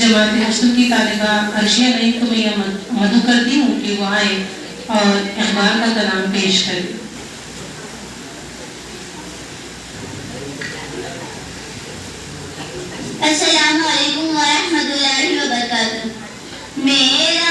जमात हसन की तालिबा अर्शिया नहीं तो मैं यह मदु करती हूँ कि वो आए और इकबाल का कलाम पेश करें। अस्सलामु अलैकुम व रहमतुल्लाहि व बरकातुहू। मेरा